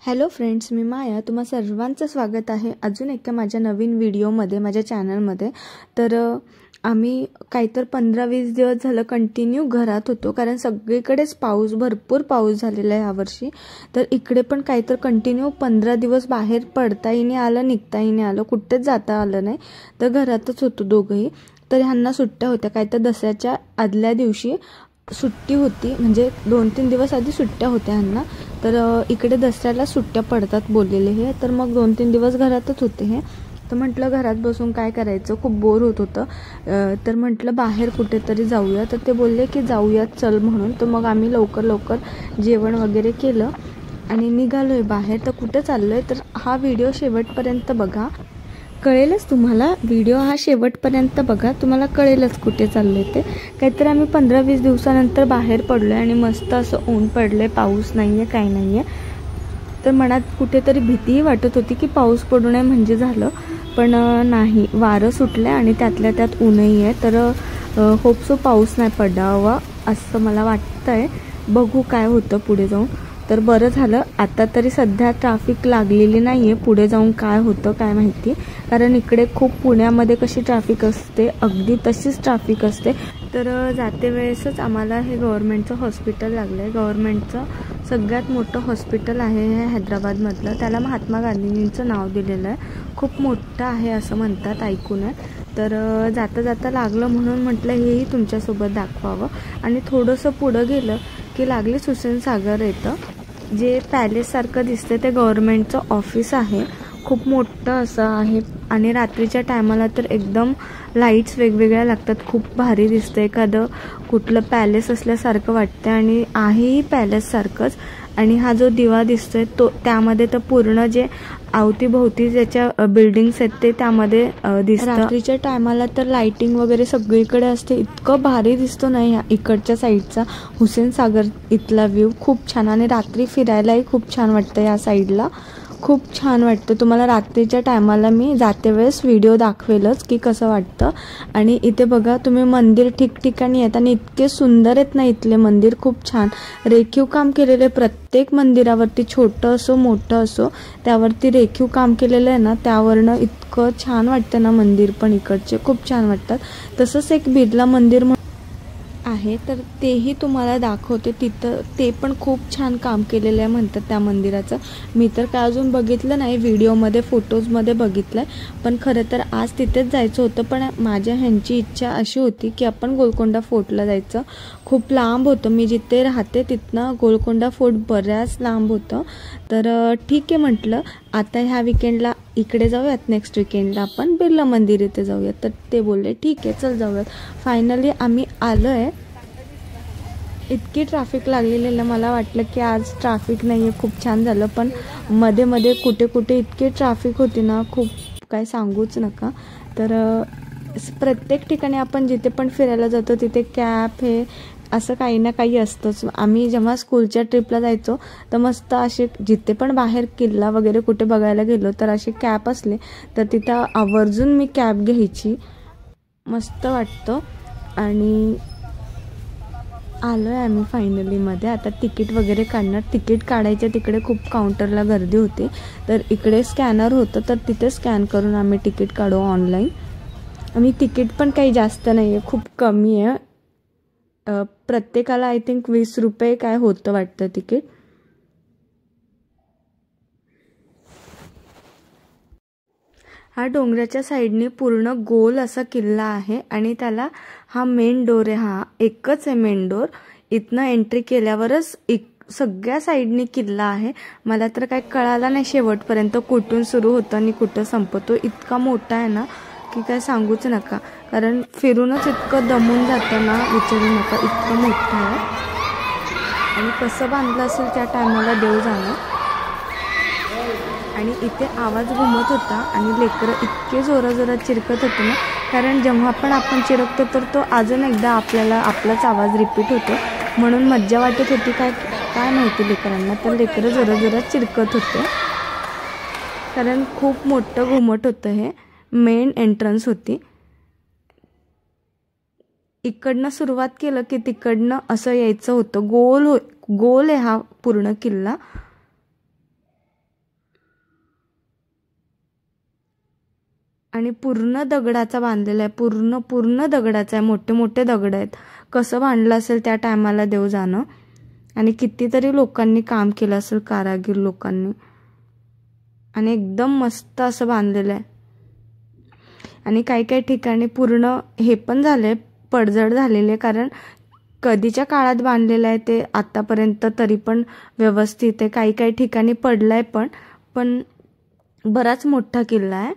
Hello friends, मी माया. तुम्हा सर्वांचं स्वागत आहे अजून एका माझ्या नवीन व्हिडिओमध्ये, माझ्या चॅनलमध्ये. तर आम्ही काहीतरी 15-20 दिवस झालं कंटिन्यू घरात होतो, कारण सगळीकडेच भरपूर पाऊस झालेला आहे यावर्षी. तर इकडे पण काहीतरी कंटिन्यू 15 दिवस बाहेर पडताही नाही आलं, निघताही नाही आलं, कुठेच जाता आलं नाही. तर घरातच होतो दोघंही. तर ह्यांना सुट्ट्या होत्या, काहीतरी दसऱ्याच्या आदल्या दिवशी सुट्टी होती, म्हणजे 2-3 दिवस आधी सुट्ट्या होत्या ह्यांना. तर इकडे दसऱ्याला सुट्ट्या पडतात बोललेले हे. तर मग 2-3 दिवस घरातच होते हे. तर म्हटलं घरात बसून काय करायचं, खूप बोर होत होतं. तर म्हटलं बाहेर कुठेतरी जाऊया. तर ते बोलले की जाऊयात चल म्हणून. तर मग आम्ही लवकर जेवण वगैरे केलं आणि निघालोय बाहेर. तर कुठे चाललोय तर हा व्हिडिओ शेवटपर्यंत बघा, कळेलच तुम्हाला. व्हिडिओ हा शेवटपर्यंत बघा, तुम्हाला कळेलच कुठे चालले ते. काहीतरी आम्ही 15-20 दिवसानंतर बाहेर पडलोय आणि मस्त असं ऊन पडलंय, पाऊस नाहीये, काही नाहीये. तर मनात कुठेतरी भीतीही वाटत होती की पाऊस पडू नये म्हणजे झालं, पण नाही, वारं सुटलं आणि त्यातल्या त्यात ऊनही आहे. तर होप पाऊस नाही पडावा असं मला वाटतंय. बघू काय होतं पुढे जाऊन. तर बरं झालं, आता तरी सध्या ट्रॅफिक लागलेली नाही आहे. पुढे जाऊन काय होतं काय माहिती, कारण इकडे खूप पुण्यामध्ये कशी ट्रॅफिक असते, अगदी तशीच ट्रॅफिक असते. तर जाते वेळेसच आम्हाला हे गव्हर्नमेंटचं हॉस्पिटल लागलं आहे. गव्हर्नमेंटचं सगळ्यात मोठं हॉस्पिटल आहे हे हैदराबादमधलं. त्याला महात्मा गांधींचं नाव दिलेलं आहे. खूप मोठं आहे असं म्हणतात, ऐकून आहे. तर जाता जाता लागलं म्हणून म्हटलं हेही तुमच्यासोबत दाखवावं. आणि थोडंसं पुढं गेलं की लागली हुसेन सागर येतं. जे पॅलेससारखं दिसतं ते गव्हर्नमेंटचं ऑफिस आहे. खूप मोठं असं आहे आणि रात्रीच्या टायमाला तर एकदम लाईट्स वेगवेगळ्या लागतात, खूप भारी दिसतं. एखादं कुठलं पॅलेस असल्यासारखं वाटतं आणि आहेही पॅलेससारखंच. आणि हा जो दिवा दिसतोय तो त्यामध्ये तर पूर्ण जे अवतीभोवती ज्याच्या बिल्डिंग्स आहेत ते त्यामध्ये दिसतं. रात्रीच्या टायमाला तर लाईटिंग वगैरे सगळीकडे असते, इतकं भारी दिसतो ना ह्या इकडच्या साईडचा हुसेन सागर इथला व्ह्यू. खूप छान, आणि रात्री फिरायलाही खूप छान वाटतं. या साईडला खूप छान वाटतं. तुम्हाला रात्रीच्या टायमाला मी जाते वेळेस व्हिडिओ दाखवेलच की कसं वाटतं. आणि इथे बघा तुम्ही, मंदिर ठिकठिकाणी आहेत आणि इतके सुंदर आहेत ना इथले मंदिर, खूप छान रेखीव काम केलेले. प्रत्येक मंदिरावरती छोटं असो मोठं असो त्यावरती रेखीव काम केलेलं आहे ना, त्यावरनं इतकं छान वाटतं ना. मंदिर पण इकडचे खूप छान वाटतात. तसंच एक बिर्ला मंदिर आहे, तर तेही तुम्हाला दाखवते. तिथं ते पण खूप छान काम केलेलं आहे म्हणतात त्या मंदिराचं. मी तर काय अजून बघितलं नाही, व्हिडिओमध्ये फोटोजमध्ये बघितलं आहे. पण खरं तर आज तिथेच जायचं होतं, पण माझ्या ह्यांची इच्छा अशी होती की आपण गोलकोंडा फोर्टला जायचं. खूप लांब होतं, मी जिथे राहते तिथनं गोलकोंडा फोर्ट बऱ्याच लांब होतं. तर ठीक आहे म्हटलं, आता ह्या विकेंडला इकडे जाऊयात, नेक्स्ट विकेंडला आपण बिर्ला मंदिर इथे जाऊयात. तर ते बोलले ठीक आहे चल जाऊयात. फायनली आम्ही आलो आहे. इतकी ट्रॅफिक लागलेली ना, मला वाटलं की आज ट्रॅफिक नाही आहे, खूप छान झालं. पण मध्ये मध्ये कुठे इतकी ट्रॅफिक होती ना, खूप काय सांगूच नका. तर प्रत्येक ठिकाणी आपण जिथे पण फिरायला जातो तिथे कॅब हे असं काही ना काही असतंच. आम्ही जेव्हा स्कूलच्या ट्रिपला जायचो तर मस्त असे जिथे पण बाहेर किल्ला वगैरे कुठे बघायला गेलो तर असे कॅब असले तर तिथं आवर्जून मी कॅब घ्यायची. मस्त वाटतं. आणि आलो आहे आम्ही फायनली मध्ये. आता तिकीट वगैरे काढणार. तिकीट काढायच्या तिकडे खूप काउंटरला गर्दी होती, तर इकडे स्कॅनर होतं तर तिथे स्कॅन करून आम्ही तिकीट काढू ऑनलाईन. आणि तिकीट पण काही जास्त नाही आहे, खूप कमी आहे. प्रत्येकाला आय थिंक 20 रुपये काय होतं वाटतं तिकीट. हा डोंगराच्या साईडने पूर्ण गोल असा किल्ला आहे आणि त्याला हा मेन डोर आहे. हा एकच आहे मेन डोर. इथनं एंट्री केल्यावरच सगळ्या साईडने किल्ला आहे. मला तर काय कळालं नाही शेवटपर्यंत कुठून सुरू होतं आणि कुठं संपतो. इतका मोठा आहे ना की काय सांगूच नका, कारण फिरूनच इतकं दमून जातं ना, विचारू नका, इतकं मोठं आहे. आणि कसं बांधलं असेल त्या टायमाला देव जाणं. आणि इथे आवाज घुमत होता आणि लेकरं इतके जोरात चिरकत होते ना, कारण जेव्हा पण आपण चिरकतो तर तो अजून एकदा आपलाच आवाज रिपीट होतो, म्हणून मज्जा वाटत होती. काय माहिती लेकरांना. तर लेकरं जोरात चिरकत होते, कारण खूप मोठं घुमट होतं. हे मेन एंट्रन्स होती. इकडनं सुरुवात केलं की तिकडनं असं यायचं होतं. गोल आहे हा पूर्ण किल्ला. आणि पूर्ण दगडाचा बांधलेला आहे, पूर्ण दगडाचा आहे, मोठे मोठे दगड आहेत. कसं बांधलं असेल त्या टायमाला देव जाणं. आणि कितीतरी लोकांनी काम केलं असेल, कारागीर लोकांनी. आणि एकदम मस्त असं बांधलेलं आहे. आणि काही ठिकाणी पूर्ण हे पण झाले, पडझड झालेले, कारण कधीच्या काळात बांधलेलं आहे ते आतापर्यंत तरी पण व्यवस्थित आहे. काही ठिकाणी पडलाय पण बराच मोठा किल्ला आहे.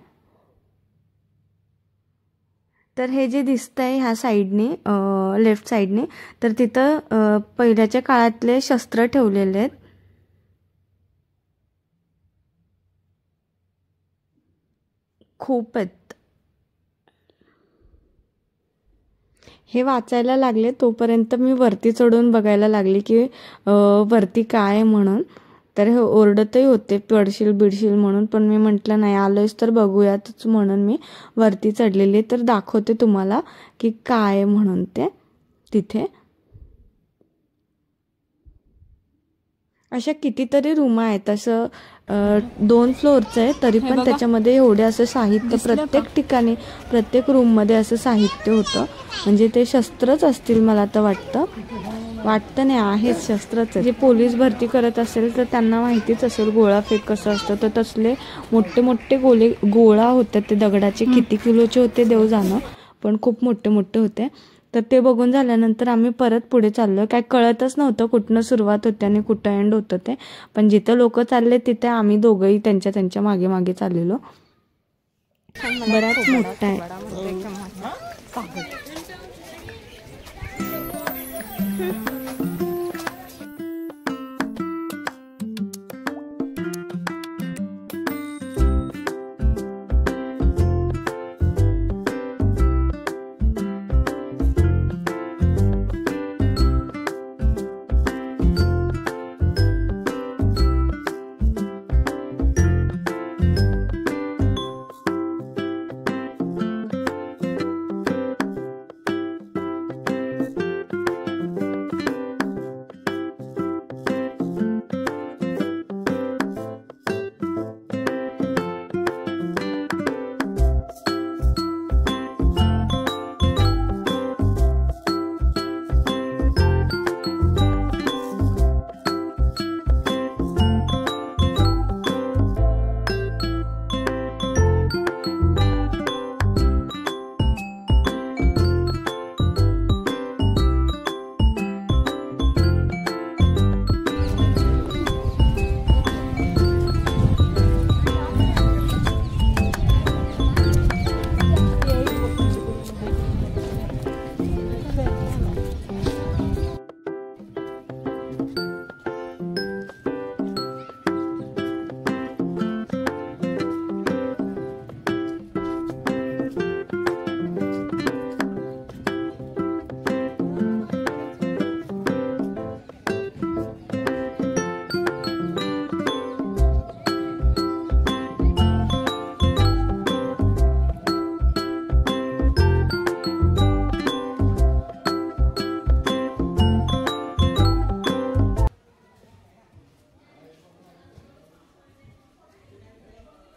तर हे जे दिसतंय ह्या साईडने, लेफ्ट साईडने, तर तिथं पहिल्याच्या काळातले शस्त्र ठेवलेले आहेत. खूप आहेत. हे वाचायला लागले तोपर्यंत मी वरती चढून बघायला लागले की वरती काय म्हणून. तर हे ओरडतही होते पडशील बिडशील म्हणून, पण मी म्हटलं नाही, आलोयच तर बघूयातच म्हणून मी वरती चढलेली. तर दाखवते तुम्हाला की काय म्हणून ते तिथे. अशा कितीतरी रूम आहेत. असं 2 फ्लोअरचं आहे, तरी पण त्याच्यामध्ये एवढे असं साहित्य, प्रत्येक ठिकाणी प्रत्येक रूममध्ये असं साहित्य होतं. म्हणजे ते शस्त्रच असतील मला तर वाटतं नाही, आहेच शस्त्रच. जे पोलीस भरती करत असेल तर त्यांना माहितीच असेल गोळा फेक कसं असतं. तर तसले मोठे मोठे गोळा होते ते दगडाचे. किती किलोचे होते देव जाणं, पण खूप मोठे मोठे होते. तर ते बघून झाल्यानंतर आम्ही परत पुढे चाललो. काय कळतच नव्हतं कुठनं सुरुवात होते आणि कुठं एंड होतं ते. पण जिथं लोक चालले तिथे आम्ही दोघंही त्यांच्या मागे मागे चाललेलो. बराच मोठा आहे.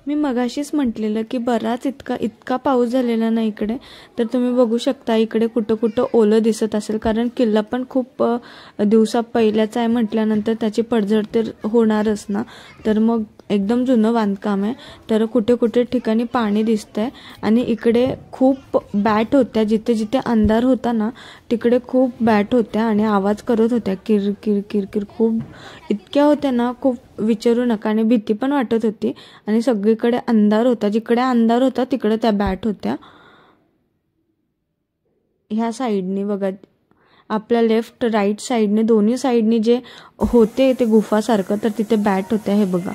मी मगाशीच म्हटलेलं की बराच इतका पाऊस झालेला ना इकडे. तर तुम्ही बघू शकता इकडे कुठं ओलं दिसत असेल, कारण किल्ला पण खूप दिवसा पहिल्याचा आहे म्हटल्यानंतर त्याची पडझड तर होणारच ना. तर मग एकदम जुनं बांधकाम आहे. तर कुठे ठिकाणी पाणी दिसतंय. आणि इकडे खूप बॅट होत्या, जिथे अंधार होता ना तिकडे खूप बॅट होत्या आणि आवाज करत होत्या, किर किर किर किर. खूप इतक्या होत्या ना, खूप विचारू नका. आणि भीती पण वाटत होती. आणि सगळीकडे अंधार होता, जिकडे अंधार होता तिकडे त्या बॅट होत्या. ह्या साईडनी बघा, आपल्या लेफ्ट राईट साईडने दोन्ही साईडनी जे होते ते गुफासारखं, तर तिथे बॅट होत्या. हे बघा,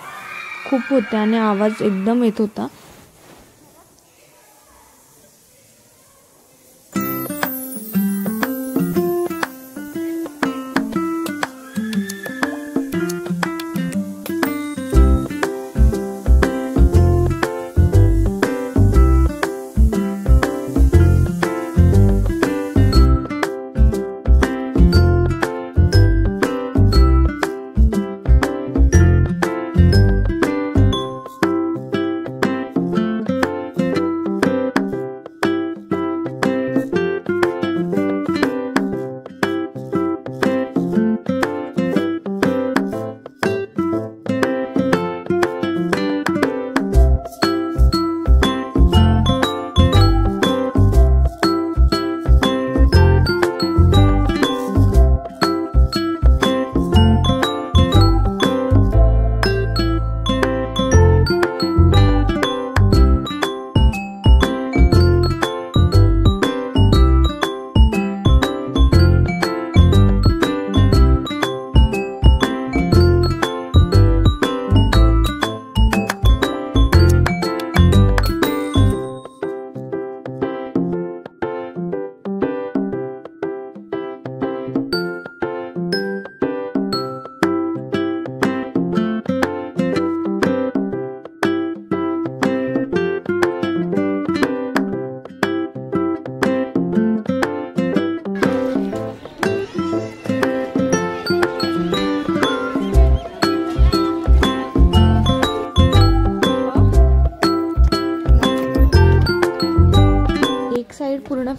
खूप होत्या आणि आवाज एकदम येत होता.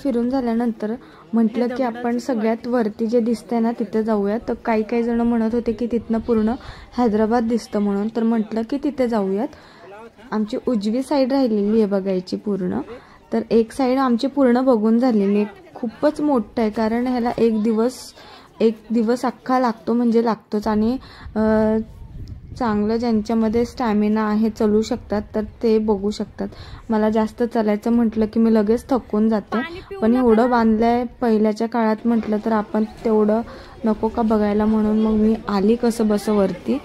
फिरून झाल्यानंतर म्हटलं की आपण सगळ्यात वरती जे दिसतंय ना तिथे जाऊया. तर काही जण म्हणत होते की तिथनं पूर्ण हैदराबाद दिसतं म्हणून, तर म्हटलं की तिथे जाऊयात. आमची उजवी साईड राहिलेली आहे बघायची पूर्ण. तर एक साईड आमची पूर्ण बघून झालेली आहे. खूपच मोठं आहे, कारण ह्याला एक दिवस अख्खा लागतो म्हणजे लागतोच. आणि चांगलं ज्यांच्यामध्ये स्टॅमिना आहे, चलू शकतात, तर ते बघू शकतात. मला जास्त चालायचं म्हटलं की मी लगेच थकून जाते, पण एवढं बांधलंय पहिल्याच्या काळात म्हटलं तर आपण तेवढं नको का बघायला, म्हणून मग मी आली कसं बस वरती.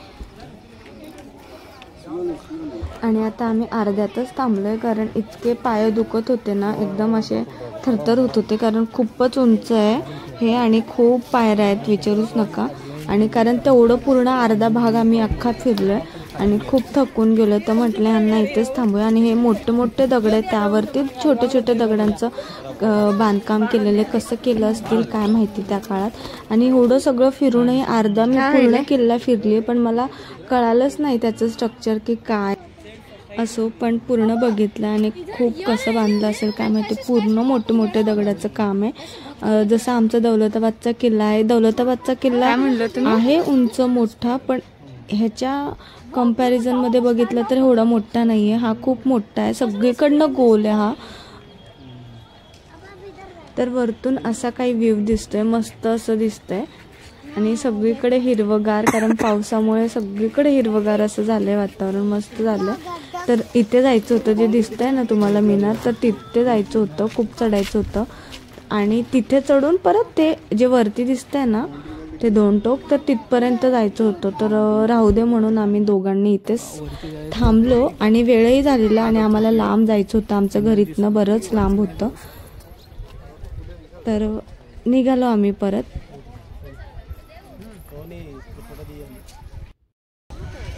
आणि आता आम्ही अर्ध्यातच थांबलोय, कारण इतके पाय दुखत होते ना, एकदम असे थरथर होत होते, कारण खूपच उंच आहे हे आणि खूप पायऱ्या आहेत, विचारूच नका. आणि कारण तेवढं पूर्ण अर्धा भाग आम्ही अख्खा फिरलोय आणि खूप थकून गेलो, तर म्हटलं यांना इथेच थांबूया. आणि हे मोठे मोठे दगड आहेत, त्यावरती छोटे छोटे दगडांचं बांधकाम केलेलं, कसं केलं असतील काय माहिती त्या काळात. आणि एवढं सगळं फिरूनही अर्धा मी पूर्ण किल्ला फिरली, पण मला कळालंच नाही त्याचं स्ट्रक्चर की काय असो, पण पूर्ण बघितलं. आणि खूप कसं बांधलं असेल काय माहिती, पूर्ण मोठे मोठे दगडाचं काम आहे. जसं आमचा दौलताबादचा किल्ला आहे, दौलताबादचा किल्ला आहे उंच मोठा, पण ह्याच्या कंपॅरिझनमध्ये बघितलं तर एवढा मोठा नाही आहे. हा खूप मोठा आहे, सगळीकडनं गोल आहे हा. तर वरतून असा काही व्ह्यू दिसतोय, मस्त असं दिसतंय. आणि सगळीकडे हिरवगार, कारण पावसामुळे सगळीकडे हिरवगार असं झालंय, वातावरण मस्त झालं. तर इथे जायचं होतं, जे दिसतंय ना तुम्हाला मिनार, तर तिथे जायचं होतं, खूप चढायचं होतं. आणि तिथे चढून परत ते जे वरती दिसतंय ना ते 2 टोक, तर तिथपर्यंत जायचं होतं. तर राहू दे म्हणून आम्ही दोघांनी इथेच थांबलो. आणि वेळही झालेला आणि आम्हाला लांब जायचं होतं, आमचं घरीतनं बरंच लांब होतं. तर निघालो आम्ही परत.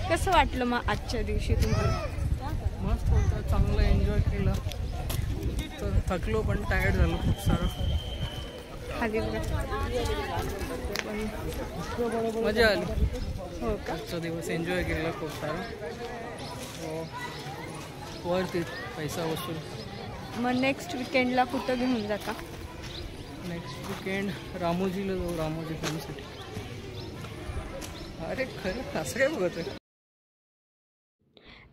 कसं वाटलं मग आजच्या दिवशी तुम्हाला? मस्त होतं, चांगलं एन्जॉय केलं. तर थकलो पण टायर्ड झालो खूप सारं. खाली मजा आली. हो का? आजचा दिवस एन्जॉय केला खूप सारं. वरती पैसा वसूल. मग नेक्स्ट विकेंडला कुठं घेऊन जाता? नेक्स्ट विकेंड रामोजीला जाऊ, रामोजी फिल्मसाठी. अरे खरं असं काय बघत आहे?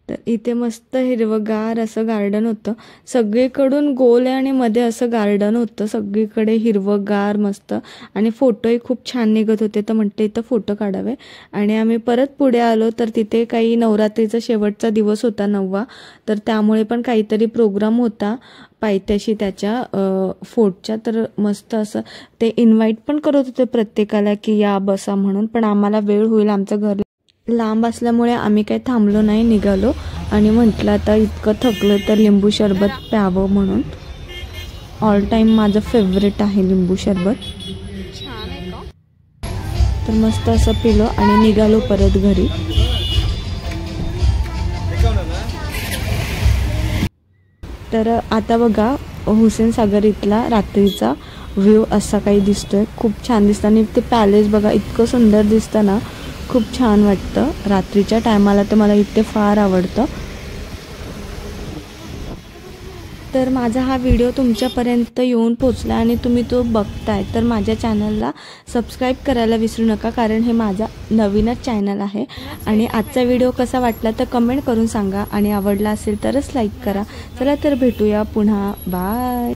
तर इथे मस्त हिरवगार असं गार्डन होतं, सगळीकडून गोल आहे आणि मध्ये असं गार्डन होतं, सगळीकडे हिरवगार मस्त. आणि फोटोही खूप छान निघत होते, तर म्हटलं इथं फोटो काढावे. आणि आम्ही परत पुढे आलो, तर तिथे काही नवरात्रीचा शेवटचा दिवस होता 9वा, तर त्यामुळे पण काहीतरी प्रोग्राम होता पायथ्याशी त्याच्या फोर्टच्या. तर मस्त असं ते इन्व्हाइट पण करत होते प्रत्येकाला की या बसा म्हणून, पण आम्हाला वेळ होईल, आमचं घर लांब असल्यामुळे आम्ही काही थांबलो नाही, निघालो. आणि म्हटलं आता इतकं थकलं तर लिंबू सरबत प्यावं म्हणून. ऑल टाईम माझं फेवरेट आहे लिंबू सरबत. तर मस्त असं पिलो आणि निघालो परत घरी. तर आता बघा हुसेन सागर इथला रात्रीचा व्ह्यू असा काही दिसतोय, खूप छान दिसतं. आणि ते पॅलेस बघा इतकं सुंदर दिसतं ना, खूप छान वाटतं रात्रीच्या टायमाला, तर मला इथे फार आवडतं. तर माझा हा व्हिडिओ तुमच्यापर्यंत येऊन पोचला आणि तुम्ही तो बघताय, तर माझ्या चॅनलला सबस्क्राईब करायला विसरू नका, कारण हे माझा नवीनच चॅनल आहे. आणि आजचा व्हिडिओ कसा वाटला तर कमेंट करून सांगा, आणि आवडला असेल तरच लाईक करा. चला तर भेटूया पुन्हा, बाय.